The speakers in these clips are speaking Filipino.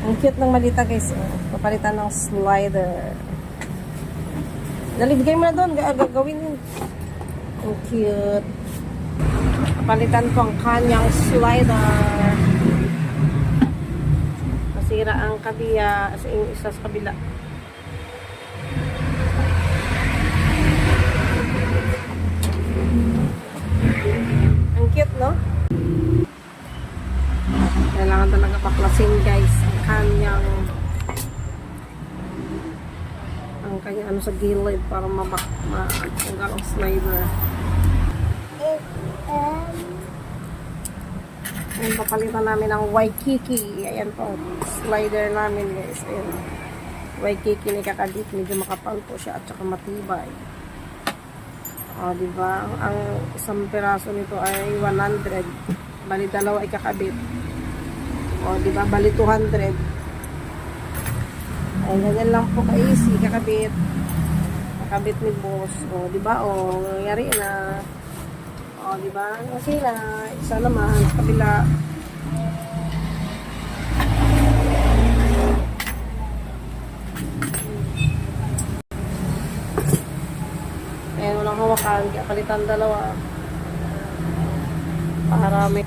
Ang cute ng malita guys. Papalitan ng slider. Dali, bigay mo na doon. Gagawin yun. Ang cute. Papalitan ko ang kanyang slider. Masira ang kabiya. Isa sa kabila. Ang cute, no? Kailangan talaga paklasin guys ang kanyang ano sa gilid para matanggal ang slider. Ayan, papalitan namin ang Waikiki. Ayan po, slider namin guys. Ayan. Waikiki ni kakadit. Medyo makapal po siya at saka matibay. O, diba? Ang isang piraso nito ay 100. Bali, dalawa ay kakabit. O, diba? Bali, 200. Ay, ganyan lang po ka-easy, kakabit. Kakabit ni boss. O, diba? O, nangyari na. O, diba? Kasi na, isa naman, sa kabila. Ayan, walang hawakan. Kaya palitan dalawa. Para may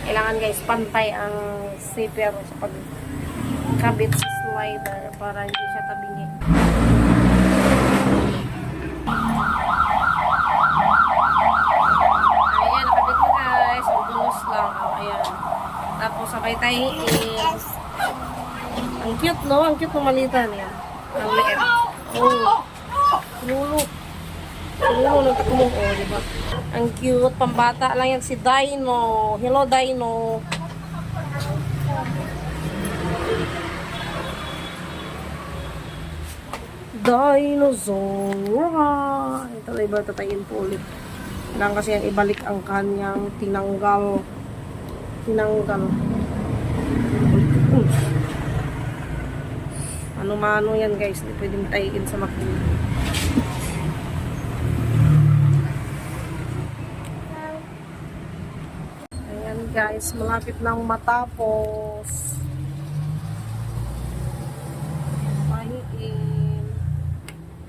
kailangan guys, pantay ang zipper sa pagkabit sa slider para hindi siya tabingi. Ayan, nakabit na guys. Ang dulos lang. Ayan. Tapos sabay tahiin. Ang cute, no? Ang cute ng malita niya. Ang liit. Oh. Lulu. Lulu nagtulong. Oh, diba? Ang cute. Pambata lang yan si Dino. Hello, Dino. Dinosaur. Ito na iba. Tatayin po ulit. Kailangan kasi yung ibalik ang kanyang tinanggal. Ano-mano yan guys. Hindi pwedeng tayin sa makina. Ayan guys. Malapit nang matapos. Pahiin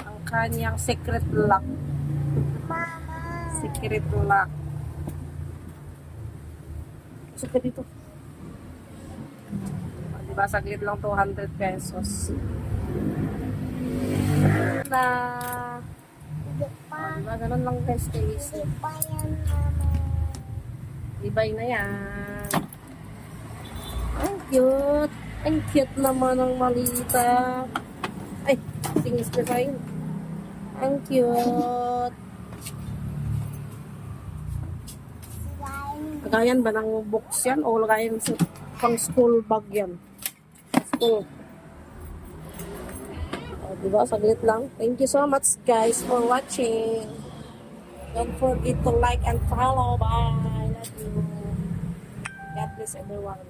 ang kanyang secret lock. Secret lock. Suka dito. Diba, saglit lang 200 pesos. Na diba, ganun lang guys guys. Ibay na yan. Ang cute. Ang cute naman ng malita. Ay, tingis na tayo. Ang cute. Lagayan ba ng box yan o lagayan sa pang school bag yan? School. Diba? Saglit lang. Thank you so much guys for watching. Don't forget to like and follow. Bye. Love you. God bless everyone.